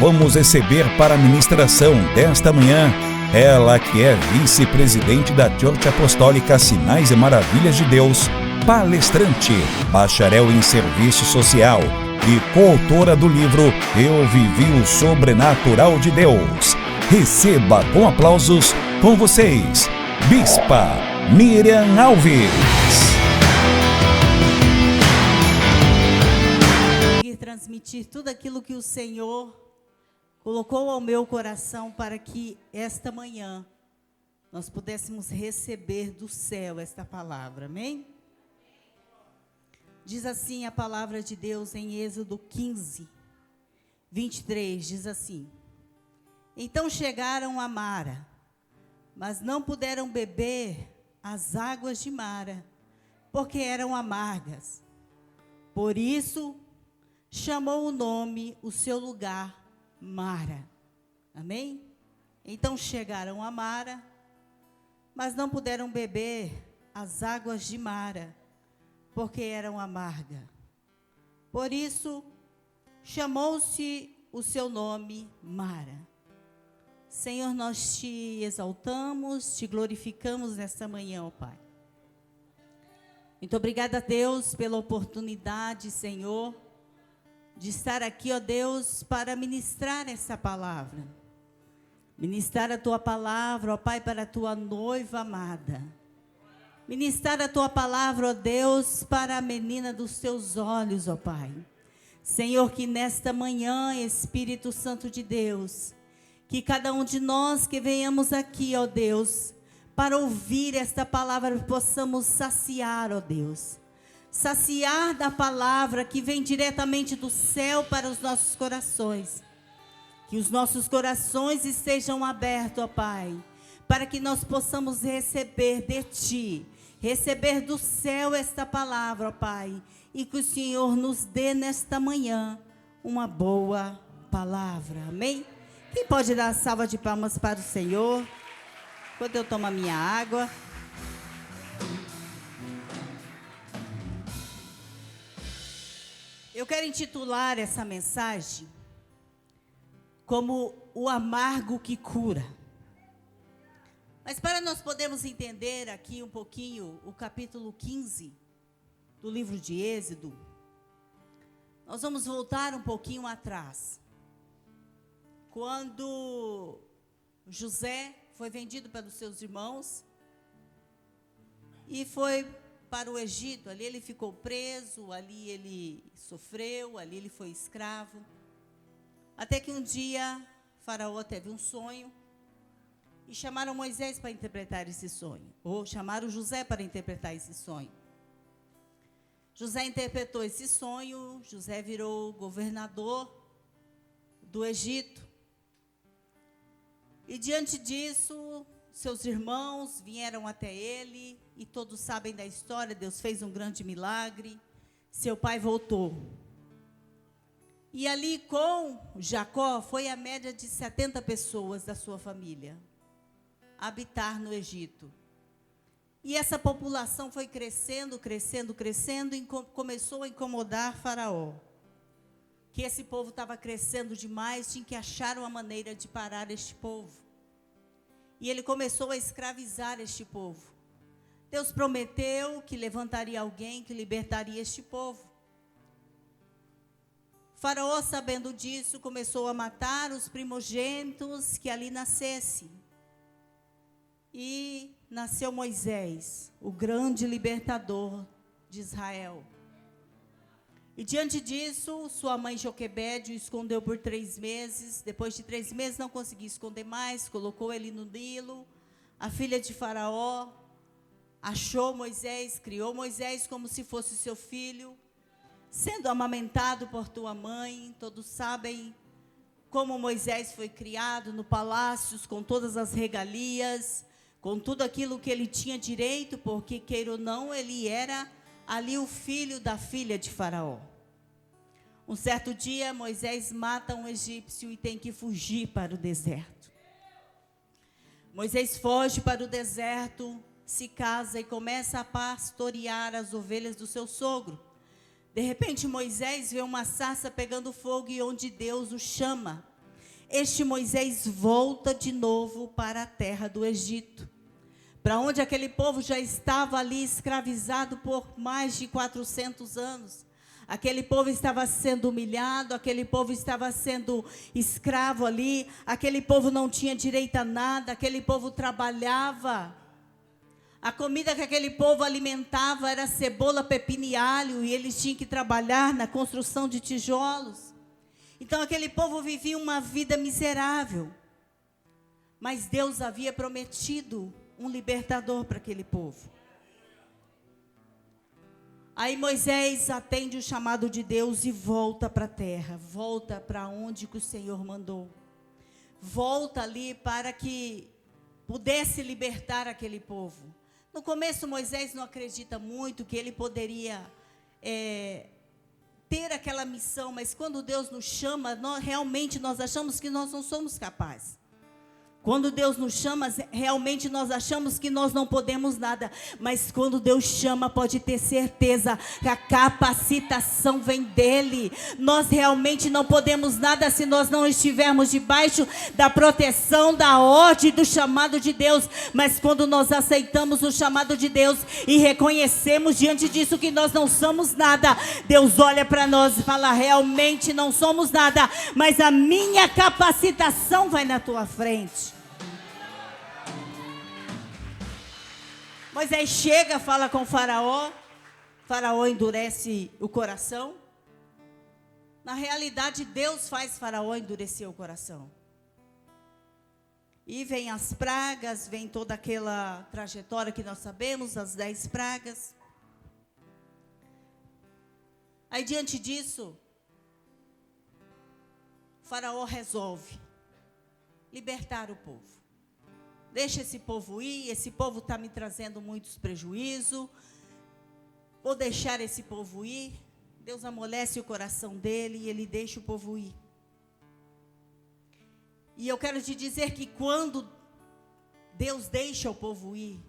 vamos receber para a ministração desta manhã ela que é vice-presidente da Church Apostólica Sinais e Maravilhas de Deus, palestrante, bacharel em serviço social e coautora do livro Eu Vivi o Sobrenatural de Deus. Receba com aplausos com vocês, Bispa Miriam Alves. Transmitir tudo aquilo que o Senhor colocou ao meu coração para que esta manhã nós pudéssemos receber do céu esta palavra, amém? Diz assim a palavra de Deus em Êxodo 15, 23, diz assim: Então chegaram a Mara, mas não puderam beber as águas de Mara, porque eram amargas. Por isso chamou o nome, o seu lugar, Mara. Amém? Então chegaram a Mara, mas não puderam beber as águas de Mara, porque eram amargas. Por isso chamou-se o seu nome, Mara. Senhor, nós te exaltamos, te glorificamos nesta manhã, ó Pai. Muito obrigada, Deus, pela oportunidade, Senhor, de estar aqui, ó Deus, para ministrar essa palavra. Ministrar a tua palavra, ó Pai, para a tua noiva amada. Ministrar a tua palavra, ó Deus, para a menina dos teus olhos, ó Pai. Senhor, que nesta manhã, Espírito Santo de Deus, que cada um de nós que venhamos aqui, ó Deus, para ouvir esta palavra, possamos saciar, ó Deus. Saciar da palavra que vem diretamente do céu para os nossos corações. Que os nossos corações estejam abertos, ó Pai, para que nós possamos receber de Ti, receber do céu esta palavra, ó Pai, e que o Senhor nos dê nesta manhã uma boa palavra, amém? Quem pode dar salva de palmas para o Senhor, enquanto eu tomo a minha água? Eu quero intitular essa mensagem como o amargo que cura. Mas para nós podermos entender aqui um pouquinho o capítulo 15 do livro de Êxodo, nós vamos voltar um pouquinho atrás. Quando José foi vendido pelos seus irmãos e foi para o Egito, ali ele ficou preso, ali ele sofreu, ali ele foi escravo. Até que um dia, Faraó teve um sonho e chamaram Moisés para interpretar esse sonho, ou chamaram José para interpretar esse sonho. José interpretou esse sonho, José virou governador do Egito. E diante disso, seus irmãos vieram até ele, e todos sabem da história, Deus fez um grande milagre, seu pai voltou. E ali com Jacó, foi a média de 70 pessoas da sua família, habitar no Egito. E essa população foi crescendo, crescendo, crescendo, e começou a incomodar Faraó. Que esse povo estava crescendo demais, tinha que achar uma maneira de parar este povo. E ele começou a escravizar este povo. Deus prometeu que levantaria alguém que libertaria este povo. Faraó, sabendo disso, começou a matar os primogênitos que ali nascessem. E nasceu Moisés, o grande libertador de Israel. E diante disso, sua mãe Joquebede o escondeu por 3 meses. Depois de 3 meses não conseguia esconder mais, colocou ele no Nilo. A filha de Faraó achou Moisés, criou Moisés como se fosse seu filho, sendo amamentado por tua mãe. Todos sabem como Moisés foi criado no palácio, com todas as regalias, com tudo aquilo que ele tinha direito, porque, queira ou não, ele era ali o filho da filha de Faraó. Um certo dia, Moisés mata um egípcio e tem que fugir para o deserto. Moisés foge para o deserto, se casa e começa a pastorear as ovelhas do seu sogro. De repente, Moisés vê uma sarça pegando fogo e onde Deus o chama. este Moisés volta de novo para a terra do Egito, para onde aquele povo já estava ali escravizado por mais de 400 anos. Aquele povo estava sendo humilhado, aquele povo estava sendo escravo ali, aquele povo não tinha direito a nada, aquele povo trabalhava. A comida que aquele povo alimentava era cebola, pepino e alho, e eles tinham que trabalhar na construção de tijolos. Então aquele povo vivia uma vida miserável. Mas Deus havia prometido um libertador para aquele povo. Aí Moisés atende o chamado de Deus e volta para a terra, volta para onde que o Senhor mandou. Volta ali para que pudesse libertar aquele povo. No começo Moisés não acredita muito que ele poderia ter aquela missão, mas quando Deus nos chama, realmente nós achamos que nós não somos capazes. Quando Deus nos chama, realmente nós achamos que nós não podemos nada. Mas quando Deus chama, pode ter certeza que a capacitação vem dEle. Nós realmente não podemos nada se nós não estivermos debaixo da proteção, da ordem, do chamado de Deus. Mas quando nós aceitamos o chamado de Deus e reconhecemos diante disso que nós não somos nada, Deus olha para nós e fala, realmente não somos nada, mas a minha capacitação vai na tua frente. Moisés chega, fala com Faraó. Faraó endurece o coração. Na realidade, Deus faz Faraó endurecer o coração. E vem as pragas, vem toda aquela trajetória que nós sabemos, as 10 pragas. Aí diante disso, Faraó resolve libertar o povo. Deixa esse povo ir, esse povo está me trazendo muitos prejuízos. Vou deixar esse povo ir. Deus amolece o coração dele e ele deixa o povo ir. E eu quero te dizer que quando Deus deixa o povo ir,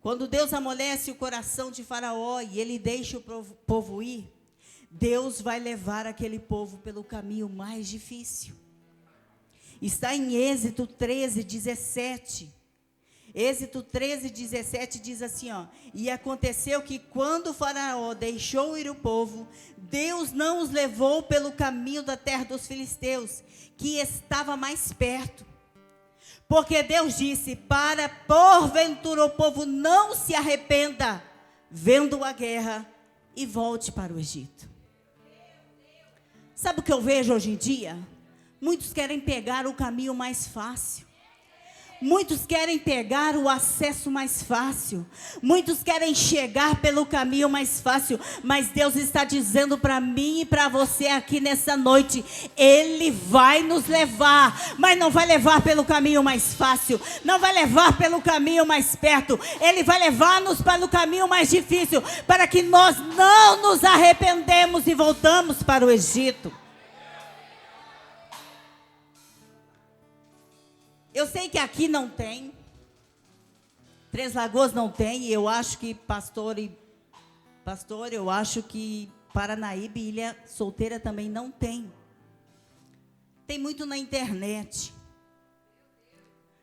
quando Deus amolece o coração de Faraó e ele deixa o povo ir, Deus vai levar aquele povo pelo caminho mais difícil. Está em Êxodo 13, 17. Êxodo 13, 17 diz assim, ó. E aconteceu que quando Faraó deixou ir o povo, Deus não os levou pelo caminho da terra dos filisteus, que estava mais perto. Porque Deus disse, para porventura o povo não se arrependa, vendo a guerra, e volte para o Egito. Sabe o que eu vejo hoje em dia? Muitos querem pegar o caminho mais fácil. Muitos querem pegar o acesso mais fácil. Muitos querem chegar pelo caminho mais fácil. Mas Deus está dizendo para mim e para você aqui nessa noite, Ele vai nos levar, mas não vai levar pelo caminho mais fácil, não vai levar pelo caminho mais perto. Ele vai levar-nos para o caminho mais difícil, para que nós não nos arrependemos e voltamos para o Egito. Eu sei que aqui não tem, Três Lagoas não tem, e eu acho que pastor, eu acho que Paranaíba e Ilha Solteira também não tem. Tem muito na internet.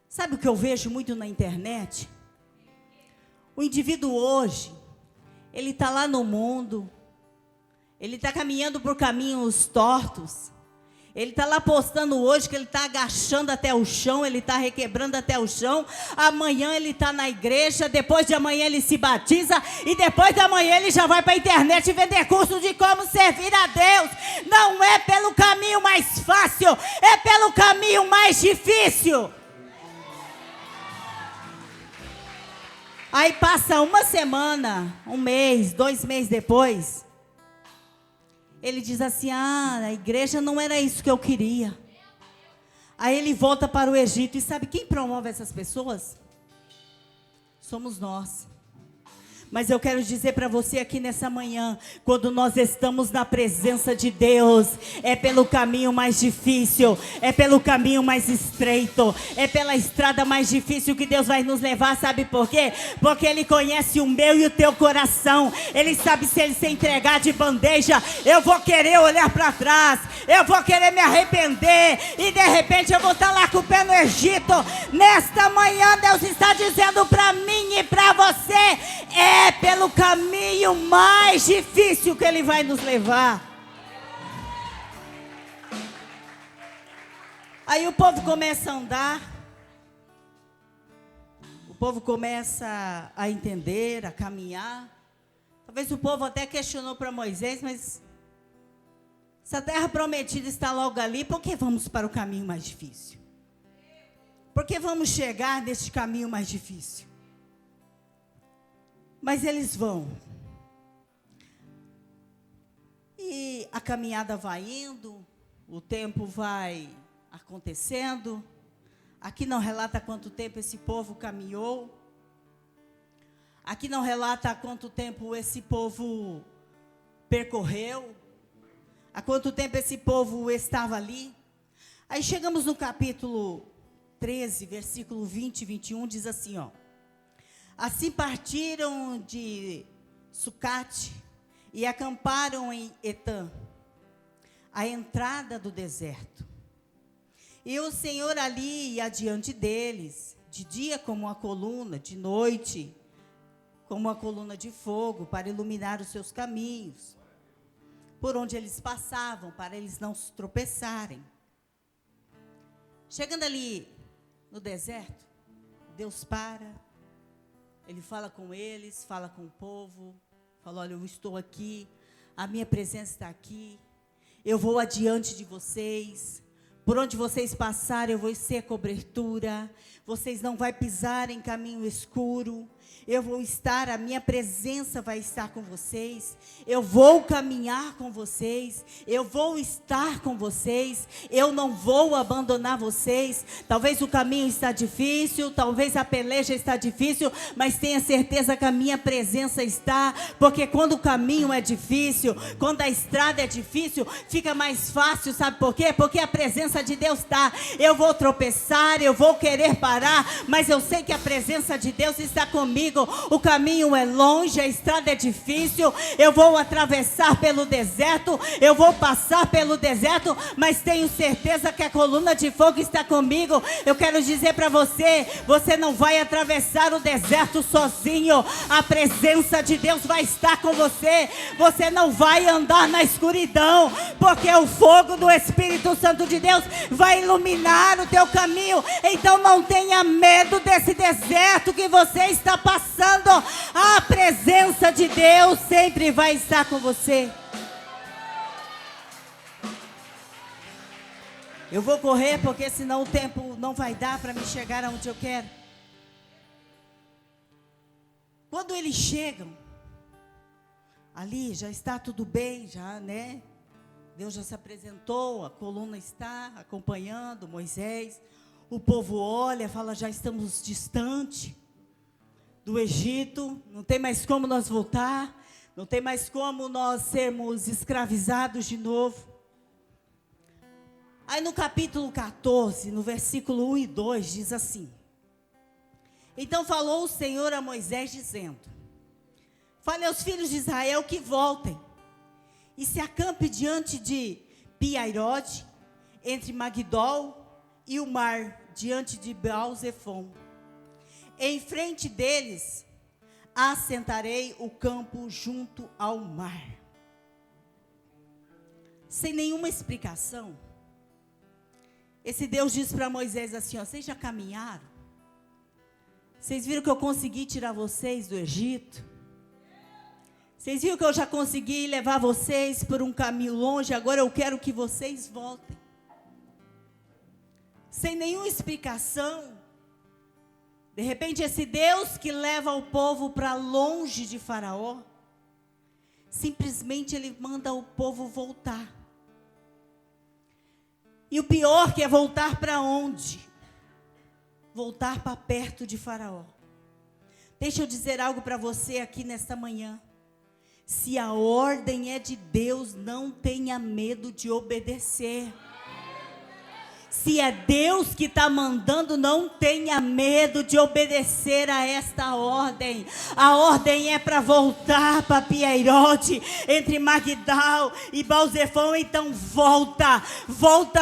Sabe o que eu vejo muito na internet? O indivíduo hoje, ele está lá no mundo, ele está caminhando por caminhos tortos. Ele está lá postando hoje que ele está agachando até o chão, ele está requebrando até o chão. Amanhã ele está na igreja, depois de amanhã ele se batiza, e depois de amanhã ele já vai para a internet vender curso de como servir a Deus. Não é pelo caminho mais fácil, é pelo caminho mais difícil. Aí passa uma semana, um mês, 2 meses depois, ele diz assim, a igreja não era isso que eu queria. Aí ele volta para o Egito, e sabe quem promove essas pessoas? Somos nós. Mas eu quero dizer para você aqui nessa manhã, quando nós estamos na presença de Deus, é pelo caminho mais difícil, é pelo caminho mais estreito, é pela estrada mais difícil que Deus vai nos levar, sabe por quê? Porque Ele conhece o meu e o teu coração. Ele sabe se Ele se entregar de bandeja, eu vou querer olhar para trás, eu vou querer me arrepender, e de repente eu vou estar lá com o pé no Egito. Nesta manhã Deus está dizendo para mim e para você, é pelo caminho mais difícil que Ele vai nos levar. Aí o povo começa a andar, o povo começa a entender, a caminhar. Talvez o povo até questionou para Moisés, mas se a terra prometida está logo ali, por que vamos para o caminho mais difícil? Por que vamos chegar neste caminho mais difícil? Mas eles vão. E a caminhada vai indo, o tempo vai acontecendo. Aqui não relata quanto tempo esse povo caminhou. Aqui não relata há quanto tempo esse povo percorreu. Há quanto tempo esse povo estava ali. Aí chegamos no capítulo 13, versículo 20 e 21, diz assim, ó. Assim partiram de Sucate e acamparam em Etã, a entrada do deserto. E o Senhor ali ia adiante deles, de dia como uma coluna, de noite como uma coluna de fogo, para iluminar os seus caminhos, por onde eles passavam, para eles não se tropeçarem. Chegando ali no deserto, Deus para, Ele fala com eles, fala com o povo, fala, olha, eu estou aqui, a minha presença está aqui, eu vou adiante de vocês, por onde vocês passarem eu vou ser cobertura, vocês não vão pisar em caminho escuro, eu vou estar, a minha presença vai estar com vocês, eu vou caminhar com vocês, eu vou estar com vocês, eu não vou abandonar vocês. Talvez o caminho está difícil, talvez a peleja está difícil, mas tenha certeza que a minha presença está, porque quando o caminho é difícil, quando a estrada é difícil, fica mais fácil, sabe por quê? Porque a presença de Deus está. Eu vou tropeçar, eu vou querer parar, mas eu sei que a presença de Deus está comigo. O caminho é longe, a estrada é difícil, eu vou atravessar pelo deserto, eu vou passar pelo deserto, mas tenho certeza que a coluna de fogo está comigo. Eu quero dizer para você, você não vai atravessar o deserto sozinho, a presença de Deus vai estar com você, você não vai andar na escuridão, porque o fogo do Espírito Santo de Deus vai iluminar o teu caminho. Então não tenha medo desse deserto que você está passando, a presença de Deus sempre vai estar com você. Eu vou correr porque senão o tempo não vai dar para me chegar aonde eu quero. Quando eles chegam, ali já está tudo bem, já, né? Deus já se apresentou, a coluna está acompanhando Moisés. O povo olha, fala, já estamos distante do Egito, não tem mais como nós voltar, não tem mais como nós sermos escravizados de novo. Aí no capítulo 14, no versículo 1 e 2, diz assim: Então falou o Senhor a Moisés dizendo, fale aos filhos de Israel que voltem, e se acampe diante de Pi-Hairode, entre Magdol e o mar, diante de Baal-Zefon. Em frente deles, assentarei o campo junto ao mar. Sem nenhuma explicação, esse Deus diz para Moisés assim, ó, vocês já caminharam? Vocês viram que eu consegui tirar vocês do Egito? Vocês viram que eu já consegui levar vocês por um caminho longe, agora eu quero que vocês voltem. Sem nenhuma explicação, de repente esse Deus que leva o povo para longe de Faraó, simplesmente ele manda o povo voltar. E o pior que é voltar para onde? Voltar para perto de Faraó. Deixa eu dizer algo para você aqui nesta manhã. Se a ordem é de Deus, não tenha medo de obedecer. Se é Deus que está mandando, não tenha medo de obedecer a esta ordem. A ordem é para voltar para Pieirote, entre Magdal e Baal-Zefão. Então volta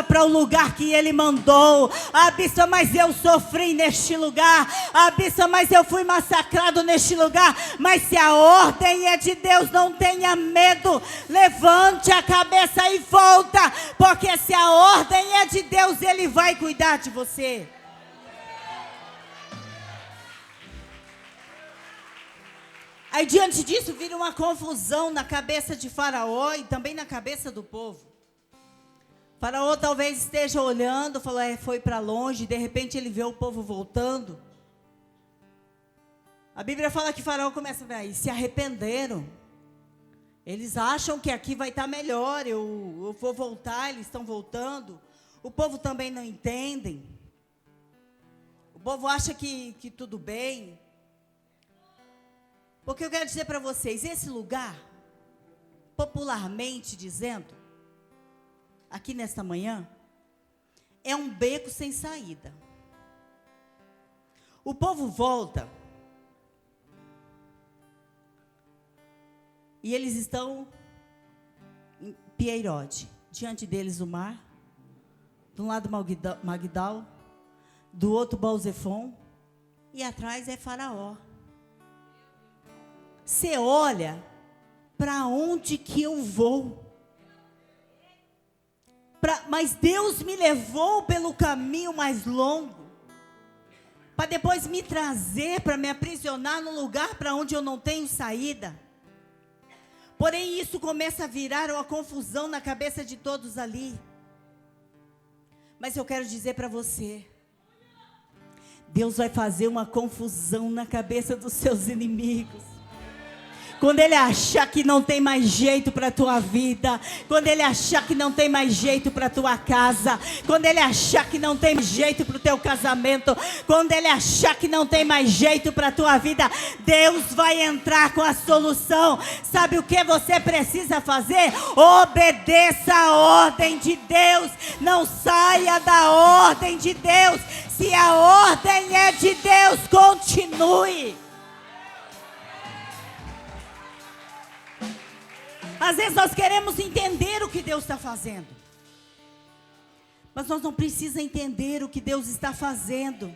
para o lugar que Ele mandou. Ah, bispa, mas eu sofri neste lugar. Ah, bispa, mas eu fui massacrado neste lugar. Mas se a ordem é de Deus, não tenha medo. Levante a cabeça e volta, porque se a ordem é de Deus, Ele vai cuidar de você. Aí diante disso vira uma confusão na cabeça de Faraó e também na cabeça do povo. Faraó talvez esteja olhando, falou, foi para longe, de repente ele vê o povo voltando. A Bíblia fala que Faraó começa a ver, e se arrependeram. Eles acham que aqui vai estar melhor, eu vou voltar, eles estão voltando. O povo também não entende. O povo acha que tudo bem. Porque eu quero dizer para vocês, esse lugar, popularmente dizendo, aqui nesta manhã, é um beco sem saída. O povo volta. E eles estão em Pieirote. Diante deles o mar. De um lado Magdal, do outro Baal-Zefão, e atrás é Faraó. Você olha, para onde que eu vou? Mas Deus me levou pelo caminho mais longo, para depois me trazer, para me aprisionar num lugar para onde eu não tenho saída. Porém, isso começa a virar uma confusão na cabeça de todos ali. Mas eu quero dizer para você, Deus vai fazer uma confusão na cabeça dos seus inimigos. Quando Ele achar que não tem mais jeito para a tua vida, quando Ele achar que não tem mais jeito para a tua casa, quando Ele achar que não tem mais jeito para o teu casamento, quando Ele achar que não tem mais jeito para a tua vida, Deus vai entrar com a solução. Sabe o que você precisa fazer? Obedeça a ordem de Deus, não saia da ordem de Deus. Se a ordem é de Deus, continue. Às vezes nós queremos entender o que Deus está fazendo, mas nós não precisamos entender o que Deus está fazendo.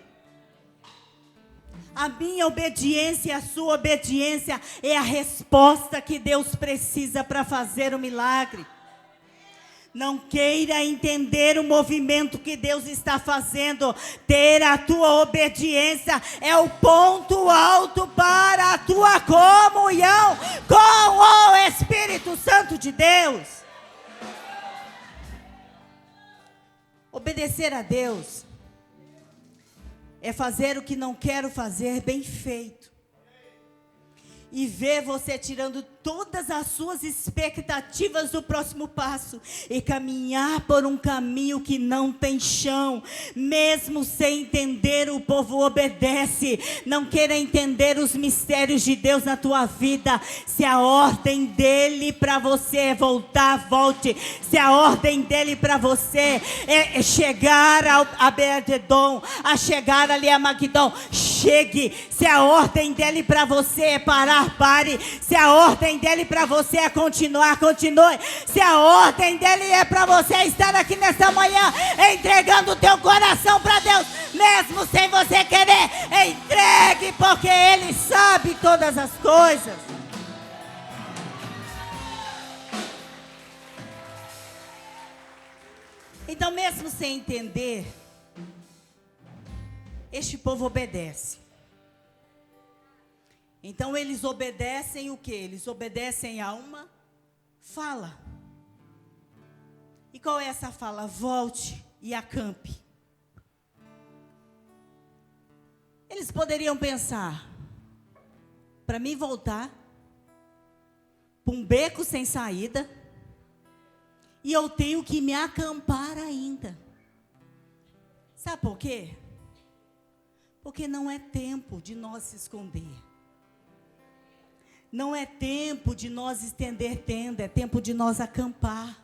A minha obediência e a sua obediência é a resposta que Deus precisa para fazer o milagre. Não queira entender o movimento que Deus está fazendo. Ter a tua obediência é o ponto alto para a tua comunhão com o Espírito Santo de Deus. Obedecer a Deus é fazer o que não quero fazer bem feito. E ver você tirando todas as suas expectativas do próximo passo e caminhar por um caminho que não tem chão. Mesmo sem entender, o povo obedece. Não queira entender os mistérios de Deus na tua vida. Se a ordem dele para você é voltar, volte. Se a ordem dele para você é chegar a Beatedon, a chegar ali a Magdão, chegue. Se a ordem dele para você é parar, pare. Se a ordem dele para você é continuar, continue. Se a ordem dele é para você estar aqui nesta manhã entregando o teu coração para Deus, mesmo sem você querer, entregue, porque Ele sabe todas as coisas. Então, mesmo sem entender, este povo obedece. Então eles obedecem o quê? Eles obedecem a uma fala. E qual é essa fala? Volte e acampe. Eles poderiam pensar, para mim voltar para um beco sem saída, e eu tenho que me acampar ainda. Sabe por quê? Porque não é tempo de nós se esconder. Não é tempo de nós estender tenda, é tempo de nós acampar.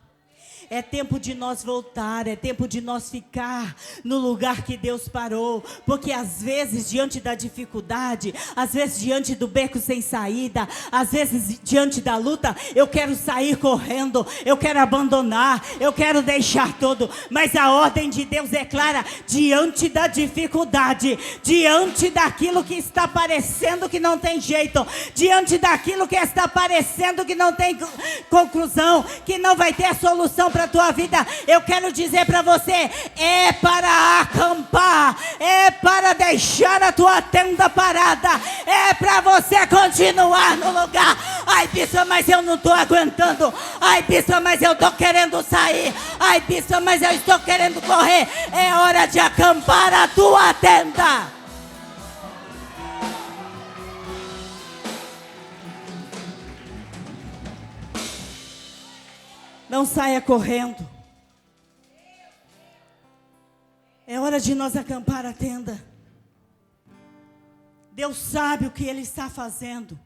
É tempo de nós voltar, é tempo de nós ficar no lugar que Deus parou, porque às vezes diante da dificuldade, às vezes diante do beco sem saída, às vezes diante da luta, eu quero sair correndo, eu quero abandonar, eu quero deixar tudo, mas a ordem de Deus é clara: diante da dificuldade, diante daquilo que está parecendo que não tem jeito, diante daquilo que está parecendo que não tem conclusão, que não vai ter solução para a tua vida, eu quero dizer para você: é para acampar, é para deixar a tua tenda parada, é para você continuar no lugar. Ai, bispa, mas eu não estou aguentando. Ai, bispa, mas eu estou querendo sair. Ai, bispa, mas eu estou querendo correr. É hora de acampar a tua tenda. Não saia correndo. É hora de nós acampar a tenda. Deus sabe o que Ele está fazendo.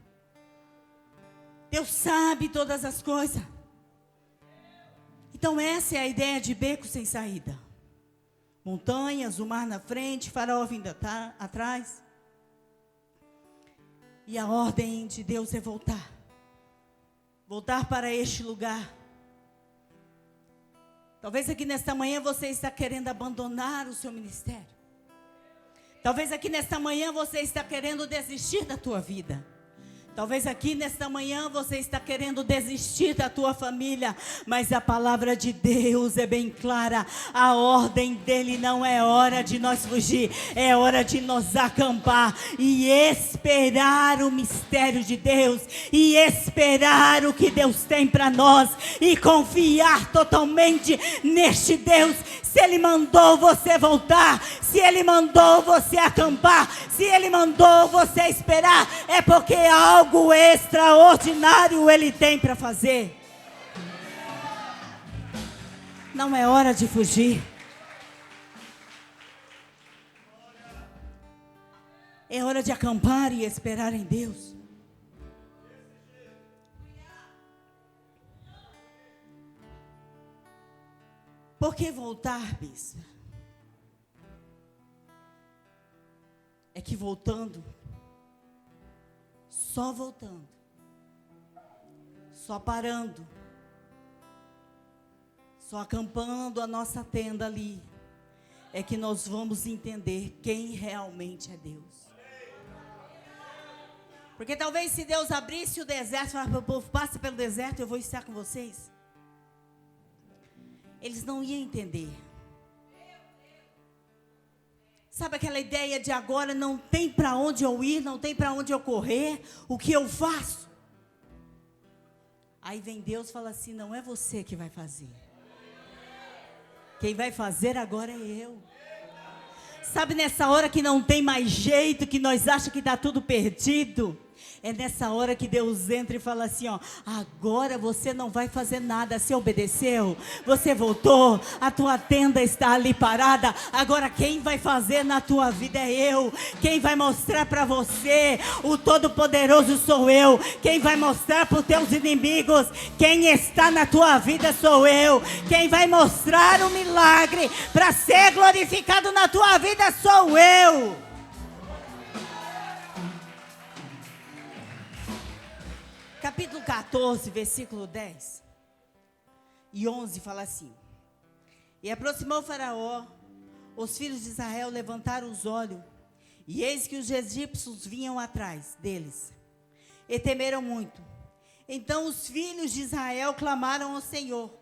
Deus sabe todas as coisas. Então essa é a ideia de beco sem saída. Montanhas, o mar na frente, farol vindo atrás. E a ordem de Deus é voltar. Voltar para este lugar. Talvez aqui nesta manhã você está querendo abandonar o seu ministério. Talvez aqui nesta manhã você está querendo desistir da tua vida. Talvez aqui nesta manhã você está querendo desistir da tua família, mas a palavra de Deus é bem clara. A ordem dele não é hora de nós fugir, é hora de nós acampar e esperar o mistério de Deus, e esperar o que Deus tem para nós, e confiar totalmente neste Deus. Se Ele mandou você voltar, se Ele mandou você acampar, se Ele mandou você esperar, é porque algo extraordinário Ele tem para fazer. Não é hora de fugir. É hora de acampar e esperar em Deus. Por que voltar, bispa? É que voltando, só voltando, só parando, só acampando a nossa tenda ali, é que nós vamos entender quem realmente é Deus. Porque talvez se Deus abrisse o deserto, falasse para o povo: passe pelo deserto, eu vou estar com vocês. Eles não iam entender. Sabe aquela ideia de agora não tem para onde eu ir, não tem para onde eu correr, o que eu faço? Aí vem Deus e fala assim: não é você que vai fazer. Quem vai fazer agora é eu. Sabe nessa hora que não tem mais jeito, que nós achamos que está tudo perdido? É nessa hora que Deus entra e fala assim: ó, agora você não vai fazer nada. Você obedeceu, você voltou, a tua tenda está ali parada. Agora quem vai fazer na tua vida é eu. Quem vai mostrar para você o Todo-Poderoso sou eu. Quem vai mostrar para os teus inimigos quem está na tua vida sou eu. Quem vai mostrar o milagre para ser glorificado na tua vida sou eu. Capítulo 14, versículo 10 e 11 fala assim: e aproximou o Faraó, os filhos de Israel levantaram os olhos, e eis que os egípcios vinham atrás deles, e temeram muito. Então os filhos de Israel clamaram ao Senhor.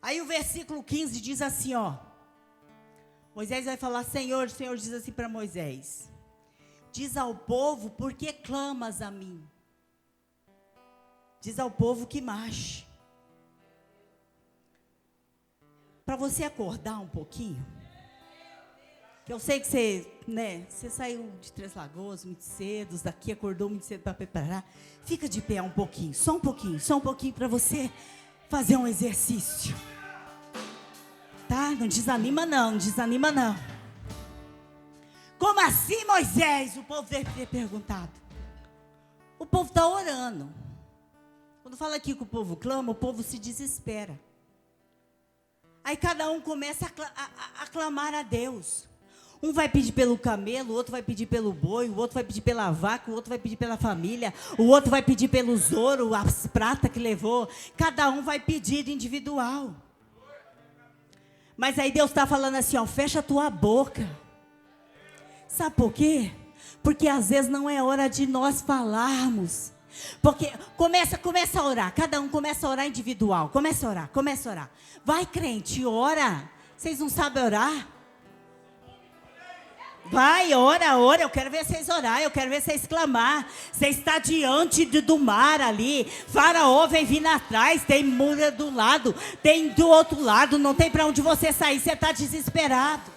Aí o versículo 15 diz assim, ó, Moisés vai falar: Senhor, o Senhor diz assim para Moisés: diz ao povo, por que clamas a mim? Diz ao povo que marche. Para você acordar um pouquinho. Que eu sei que você saiu de Três Lagoas muito cedo, daqui acordou muito cedo para preparar. Fica de pé um pouquinho, só um pouquinho para você fazer um exercício. Tá? Não desanima não, não desanima não. Como assim, Moisés? O povo deve ter perguntado. O povo está orando. Quando fala aqui que o povo clama, o povo se desespera. Aí cada um começa a clamar a Deus. Um vai pedir pelo camelo, o outro vai pedir pelo boi, o outro vai pedir pela vaca, o outro vai pedir pela família, o outro vai pedir pelos ouro, as prata que levou. Cada um vai pedir individual. Mas aí Deus está falando assim, ó, fecha a tua boca. Sabe por quê? Porque às vezes não é hora de nós falarmos. Porque começa a orar, cada um começa a orar individual, começa a orar. Vai, crente, ora. Vocês não sabem orar? Vai, ora, eu quero ver vocês orar, eu quero ver vocês clamar. Você está diante do mar ali, Faraó vem vindo atrás, tem mura do lado, tem do outro lado, não tem para onde você sair, você está desesperado.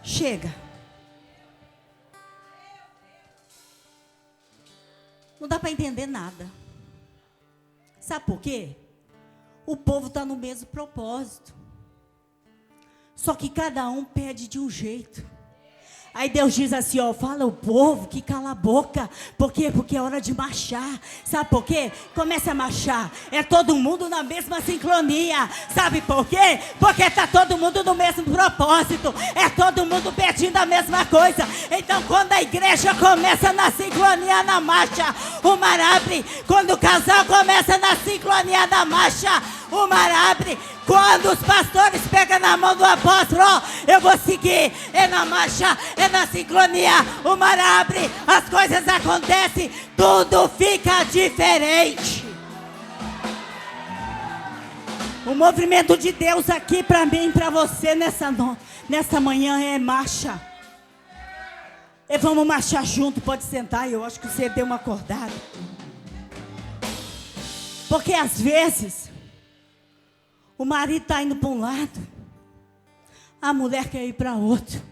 Chega. Não dá para entender nada. Sabe por quê? O povo está no mesmo propósito. Só que cada um pede de um jeito. Aí Deus diz assim, ó, fala o povo que cala a boca. Por quê? Porque é hora de marchar. Sabe por quê? Começa a marchar. É todo mundo na mesma sincronia. Sabe por quê? Porque está todo mundo no mesmo propósito. É todo mundo pedindo a mesma coisa. Então quando a igreja começa na sincronia, na marcha, o mar abre. Quando o casal começa na sincronia, na marcha, o mar abre. Quando os pastores pegam na mão do apóstolo, eu vou seguir. É na marcha, é na sincronia. O mar abre, as coisas acontecem, tudo fica diferente. O movimento de Deus aqui para mim e para você nessa manhã é marcha. E vamos marchar junto, pode sentar, eu acho que você deu uma acordada. Porque às vezes o marido está indo para um lado, a mulher quer ir para outro.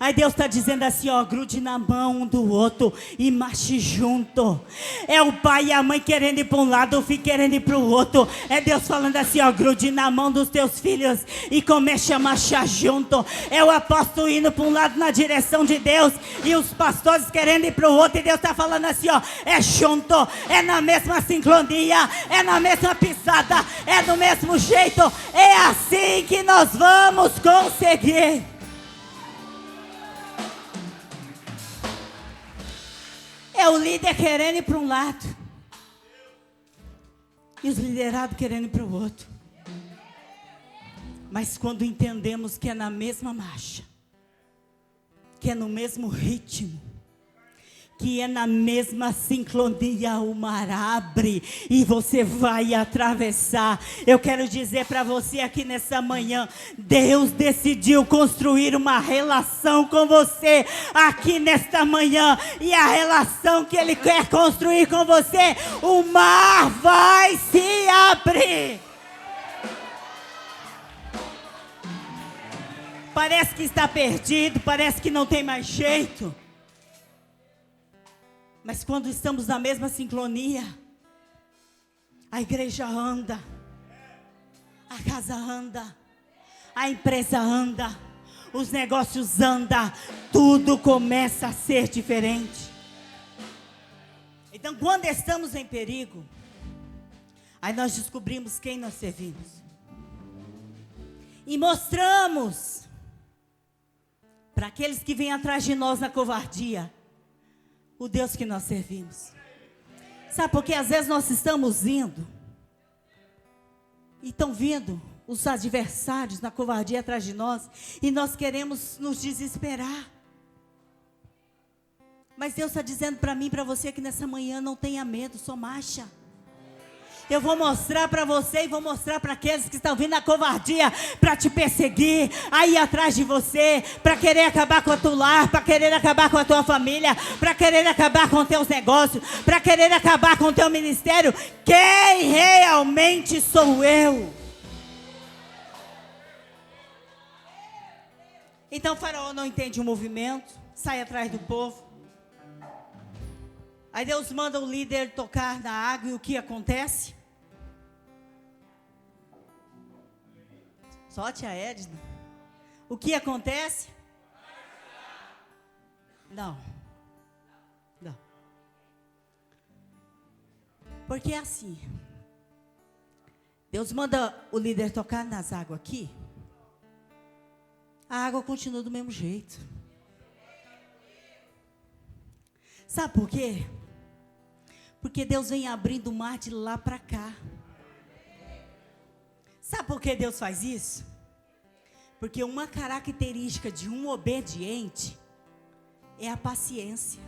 Aí Deus está dizendo assim, ó, grude na mão um do outro e marche junto. É o pai e a mãe querendo ir para um lado, o filho querendo ir para o outro. É Deus falando assim, ó, grude na mão dos teus filhos e comece a marchar junto. É o apóstolo indo para um lado na direção de Deus e os pastores querendo ir para o outro. E Deus está falando assim, ó, é junto, é na mesma sincronia, é na mesma pisada, é do mesmo jeito. É assim que nós vamos conseguir. É o líder querendo ir para um lado e os liderados querendo ir para o outro. Mas quando entendemos que é na mesma marcha, que é no mesmo ritmo, que é na mesma sincronia, o mar abre e você vai atravessar. Eu quero dizer para você aqui nessa manhã, Deus decidiu construir uma relação com você aqui nesta manhã, e a relação que Ele quer construir com você, o mar vai se abrir. Parece que está perdido, parece que não tem mais jeito. Mas quando estamos na mesma sincronia, a igreja anda, a casa anda, a empresa anda, os negócios andam, tudo começa a ser diferente. Então quando estamos em perigo, aí nós descobrimos quem nós servimos. E mostramos para aqueles que vêm atrás de nós na covardia, o Deus que nós servimos. Sabe por quê? Às vezes nós estamos indo e estão vindo os adversários na covardia atrás de nós e nós queremos nos desesperar. Mas Deus está dizendo para mim e para você que nessa manhã não tenha medo, só marcha. Eu vou mostrar para você e vou mostrar para aqueles que estão vindo na covardia para te perseguir, aí atrás de você, para querer acabar com o teu lar, para querer acabar com a tua família, para querer acabar com os teus negócios, para querer acabar com o teu ministério. Quem realmente sou eu? Então Faraó não entende o movimento, sai atrás do povo. Aí Deus manda o líder tocar na água e o que acontece? Só tia Edna. O que acontece? Não. Porque é assim. Deus manda o líder tocar nas águas aqui. A água continua do mesmo jeito. Sabe por quê? Porque Deus vem abrindo o mar de lá para cá. Sabe por que Deus faz isso? Porque uma característica de um obediente é a paciência.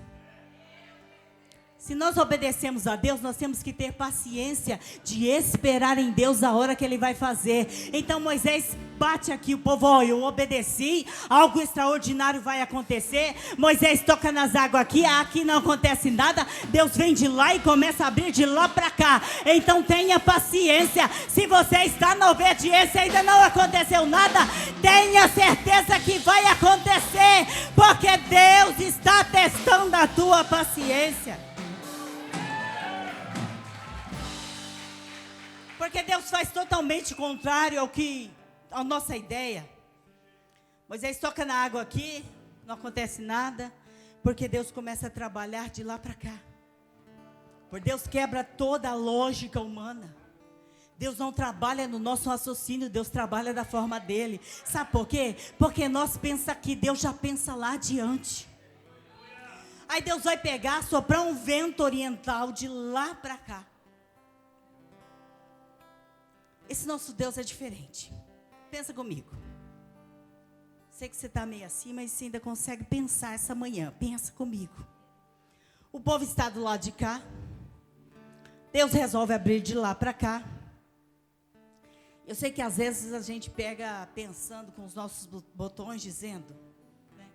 Se nós obedecemos a Deus, nós temos que ter paciência de esperar em Deus a hora que Ele vai fazer. Então Moisés bate aqui, o povo, ó, eu obedeci, algo extraordinário vai acontecer. Moisés toca nas águas aqui não acontece nada. Deus vem de lá e começa a abrir de lá para cá. Então tenha paciência. Se você está na obediência e ainda não aconteceu nada, tenha certeza que vai acontecer, porque Deus está testando a tua paciência. Porque Deus faz totalmente contrário à nossa ideia. Moisés toca na água aqui, não acontece nada, porque Deus começa a trabalhar de lá para cá. Porque Deus quebra toda a lógica humana. Deus não trabalha no nosso raciocínio, Deus trabalha da forma dele. Sabe por quê? Porque nós pensamos aqui, Deus já pensa lá adiante. Aí Deus vai pegar, soprar um vento oriental de lá para cá. Esse nosso Deus é diferente. Pensa comigo. Sei que você está meio assim, mas você ainda consegue pensar essa manhã. Pensa comigo. O povo está do lado de cá. Deus resolve abrir de lá para cá. Eu sei que às vezes a gente pega pensando com os nossos botões, dizendo, né?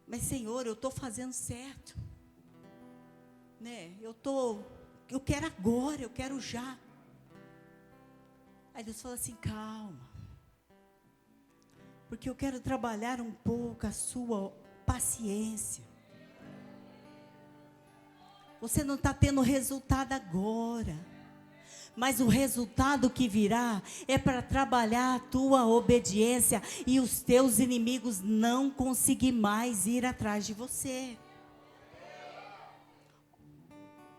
Mas Senhor, eu estou fazendo certo. Né? Eu quero agora, eu quero já. Aí Deus fala assim, calma. Porque eu quero trabalhar um pouco a sua paciência. Você não está tendo resultado agora. Mas o resultado que virá é para trabalhar a tua obediência. E os teus inimigos não conseguir mais ir atrás de você.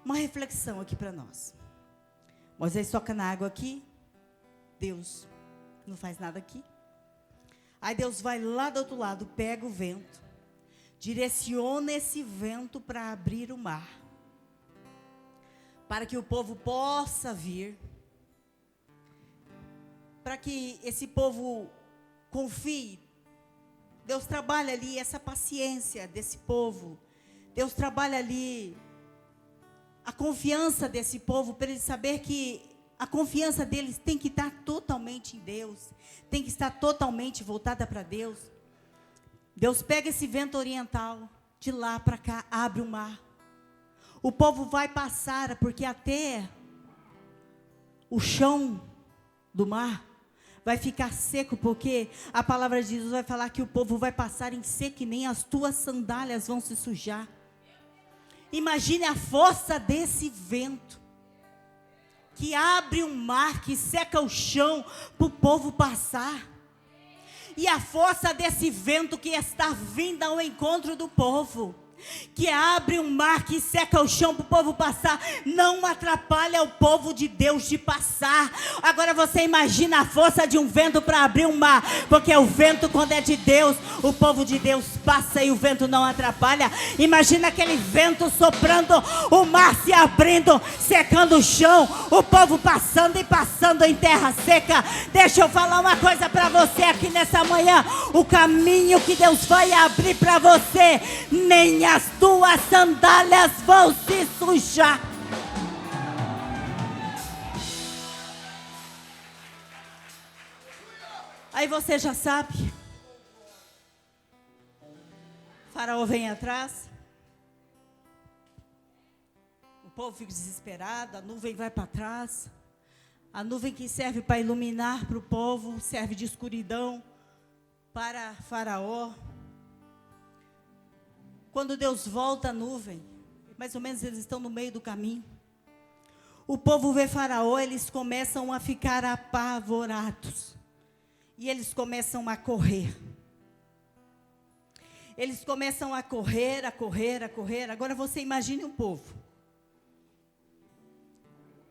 Uma reflexão aqui para nós. Moisés toca na água aqui. Deus não faz nada aqui. Aí Deus vai lá do outro lado, pega o vento, direciona esse vento para abrir o mar, para que o povo possa vir, para que esse povo confie. Deus trabalha ali essa paciência desse povo. Deus trabalha ali a confiança desse povo, para ele saber que a confiança deles tem que estar totalmente em Deus. Tem que estar totalmente voltada para Deus. Deus pega esse vento oriental, de lá para cá, abre o mar. O povo vai passar, porque até o chão do mar vai ficar seco, porque a palavra de Jesus vai falar que o povo vai passar em seco e nem as tuas sandálias vão se sujar. Imagine a força desse vento, que abre um mar, que seca o chão para o povo passar. E a força desse vento que está vindo ao encontro do povo, que abre um mar, que seca o chão para o povo passar, não atrapalha o povo de Deus de passar. Agora você imagina a força de um vento para abrir um mar, porque o vento, quando é de Deus, o povo de Deus passa e o vento não atrapalha. Imagina aquele vento soprando, o mar se abrindo, secando o chão, o povo passando e passando em terra seca. Deixa eu falar uma coisa para você aqui nessa manhã. O caminho que Deus vai abrir para você, nem as tuas sandálias vão se sujar. Aí você já sabe. Faraó vem atrás. O povo fica desesperado. A nuvem vai para trás. A nuvem que serve para iluminar para o povo, serve de escuridão para Faraó. Quando Deus volta a nuvem, mais ou menos eles estão no meio do caminho. O povo vê Faraó, eles começam a ficar apavorados. E eles começam a correr. Eles começam a correr, a correr, a correr. Agora você imagine um povo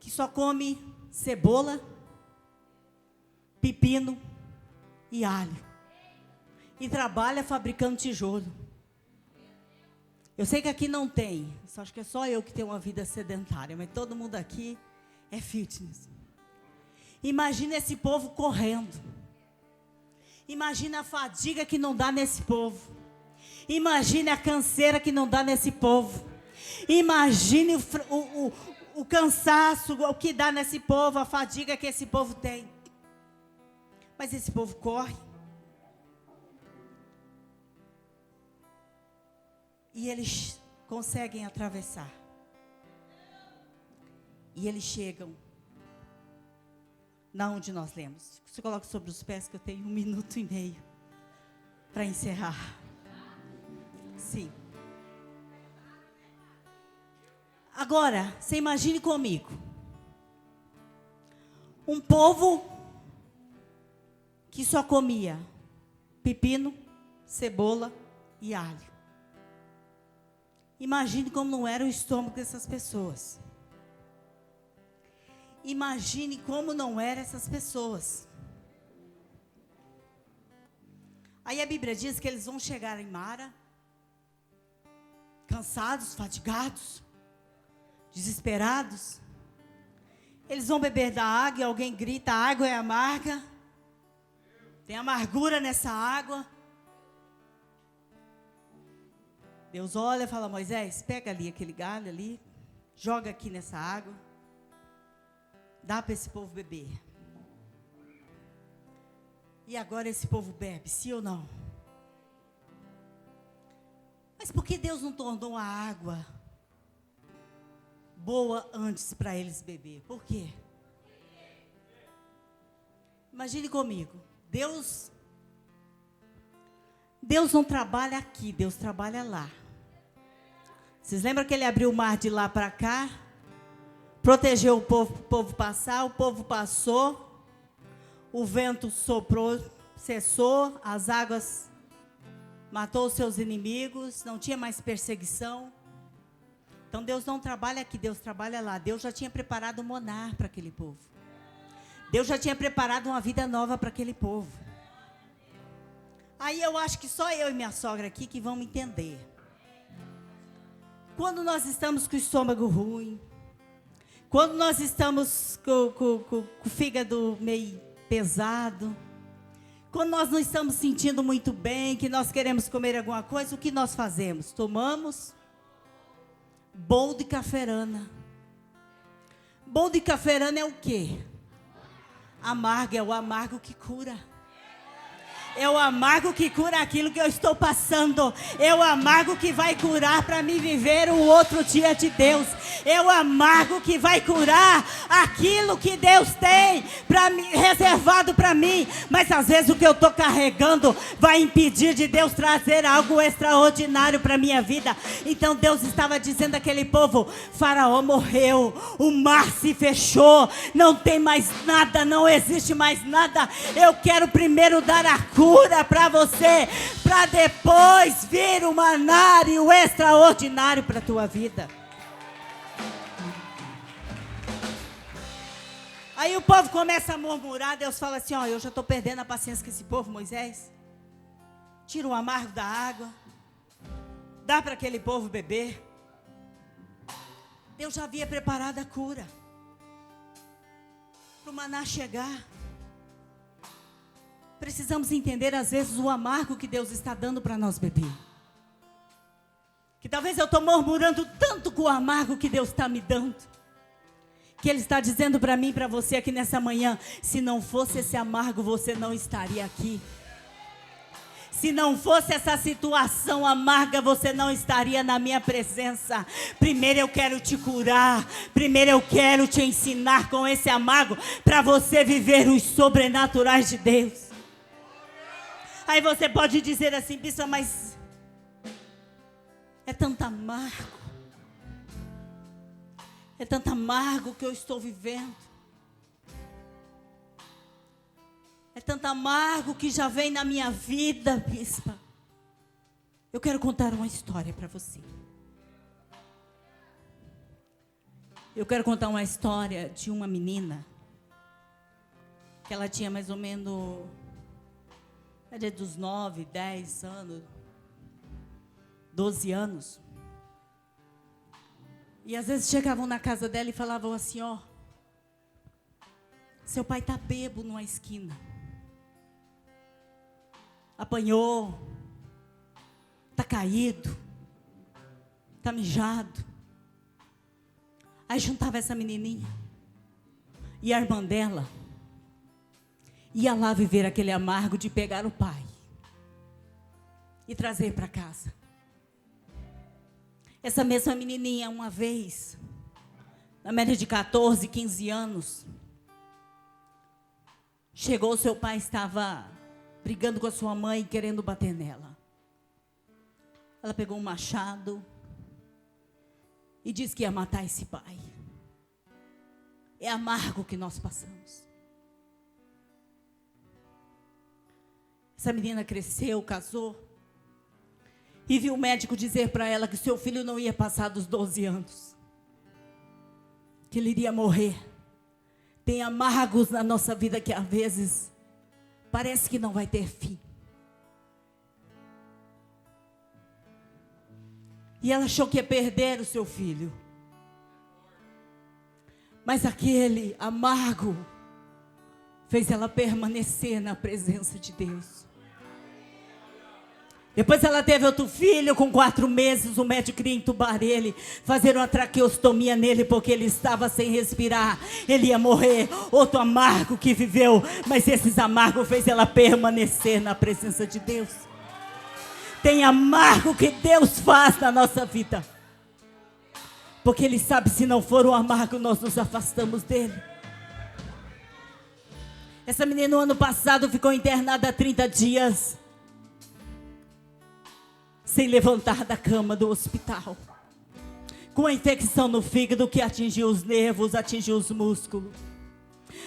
que só come cebola, pepino e alho. E trabalha fabricando tijolo. Eu sei que aqui não tem, acho que é só eu que tenho uma vida sedentária, mas todo mundo aqui é fitness. Imagina esse povo correndo. Imagina a fadiga que não dá nesse povo. Imagine a canseira que não dá nesse povo. Imagine o cansaço, o que dá nesse povo, a fadiga que esse povo tem. Mas esse povo corre. E eles conseguem atravessar. E eles chegam na onde nós lemos. Você coloca sobre os pés que eu tenho 1 minuto e meio para encerrar. Sim. Agora, você imagine comigo. Um povo que só comia pepino, cebola e alho. Imagine como não era o estômago dessas pessoas. Imagine como não eram essas pessoas. Aí a Bíblia diz que eles vão chegar em Mara, cansados, fatigados, desesperados. Eles vão beber da água e alguém grita: a água é amarga. Tem amargura nessa água. Deus olha e fala: Moisés, pega ali aquele galho ali, joga aqui nessa água, dá para esse povo beber. E agora esse povo bebe, sim ou não? Mas por que Deus não tornou a água boa antes para eles beber? Por quê? Imagine comigo, Deus não trabalha aqui, Deus trabalha lá. Vocês lembram que ele abriu o mar de lá para cá? Protegeu o povo passar, o povo passou, o vento soprou, cessou, as águas matou os seus inimigos, não tinha mais perseguição. Então Deus não trabalha aqui, Deus trabalha lá. Deus já tinha preparado um monar para aquele povo. Deus já tinha preparado uma vida nova para aquele povo. Aí eu acho que só eu e minha sogra aqui que vão me entender. Quando nós estamos com o estômago ruim, quando nós estamos com o fígado meio pesado, quando nós não estamos sentindo muito bem, que nós queremos comer alguma coisa, o que nós fazemos? Tomamos bol de cafferana. Bol de cafferana é o quê? Amargo, é o amargo que cura. É o amargo que cura aquilo que eu estou passando. É o amargo que vai curar para me viver o outro dia de Deus. É o amargo que vai curar aquilo que Deus tem reservado para mim. Mas às vezes o que eu estou carregando vai impedir de Deus trazer algo extraordinário para a minha vida. Então Deus estava dizendo àquele povo: Faraó morreu, o mar se fechou, não tem mais nada, não existe mais nada. Eu quero primeiro dar a cura para você, para depois vir o maná e o extraordinário para a tua vida. Aí o povo começa a murmurar, Deus fala assim: ó, eu já estou perdendo a paciência com esse povo, Moisés. Tira o amargo da água, dá para aquele povo beber. Deus já havia preparado a cura para o maná chegar. Precisamos entender às vezes o amargo que Deus está dando para nós beber. Que talvez eu estou murmurando tanto com o amargo que Deus está me dando, que Ele está dizendo para mim e para você aqui nessa manhã: se não fosse esse amargo, você não estaria aqui. Se não fosse essa situação amarga, você não estaria na minha presença. Primeiro eu quero te curar. Primeiro eu quero te ensinar com esse amargo, para você viver os sobrenaturais de Deus. Aí você pode dizer assim: bispa, mas é tanto amargo. É tanto amargo que eu estou vivendo. É tanto amargo que já vem na minha vida, bispa. Eu quero contar uma história para você. Eu quero contar uma história de uma menina, que ela tinha mais ou menos, dos 9, 10 anos, 12 anos. E às vezes chegavam na casa dela e falavam assim, ó, seu pai está bêbado numa esquina. Apanhou, está caído, está mijado. Aí juntava essa menininha e a irmã dela ia lá viver aquele amargo de pegar o pai e trazer para casa. Essa mesma menininha, uma vez, na média de 14, 15 anos, chegou, seu pai estava brigando com a sua mãe, querendo bater nela. Ela pegou um machado e disse que ia matar esse pai. É amargo o que nós passamos. Essa menina cresceu, casou, e viu o médico dizer para ela que seu filho não ia passar dos 12 anos, que ele iria morrer. Tem amargos na nossa vida que às vezes parece que não vai ter fim. E ela achou que ia perder o seu filho. Mas aquele amargo fez ela permanecer na presença de Deus. Depois ela teve outro filho com 4 meses, o médico queria entubar ele, fazer uma traqueostomia nele, porque ele estava sem respirar, ele ia morrer. Outro amargo que viveu, mas esses amargos fez ela permanecer na presença de Deus. Tem amargo que Deus faz na nossa vida, porque Ele sabe, se não for o amargo, nós nos afastamos dEle. Essa menina no ano passado ficou internada 30 dias, sem levantar da cama do hospital, com a infecção no fígado que atingiu os nervos, atingiu os músculos.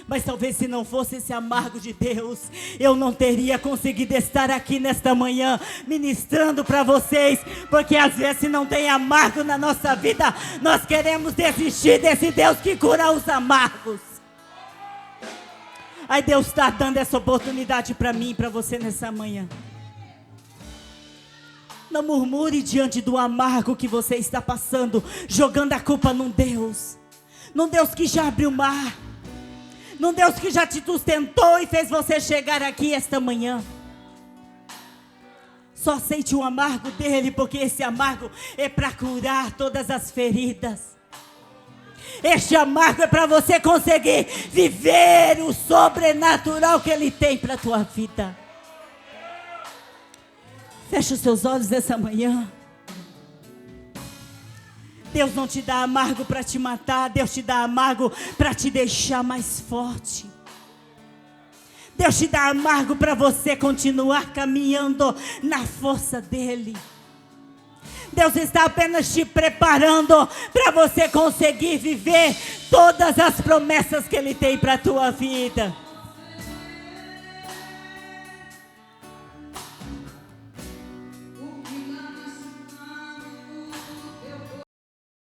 Mas talvez se não fosse esse amargo de Deus, eu não teria conseguido estar aqui nesta manhã, ministrando para vocês, porque às vezes se não tem amargo na nossa vida, nós queremos desistir desse Deus que cura os amargos. Aí Deus está dando essa oportunidade para mim e para você nessa manhã. Não murmure diante do amargo que você está passando, jogando a culpa num Deus que já abriu o mar, num Deus que já te sustentou e fez você chegar aqui esta manhã. Só aceite o amargo dele, porque esse amargo é para curar todas as feridas. Este amargo é para você conseguir viver o sobrenatural que ele tem para a tua vida. Feche os seus olhos essa manhã. Deus não te dá amargo para te matar. Deus te dá amargo para te deixar mais forte. Deus te dá amargo para você continuar caminhando na força dEle. Deus está apenas te preparando para você conseguir viver todas as promessas que Ele tem para a tua vida.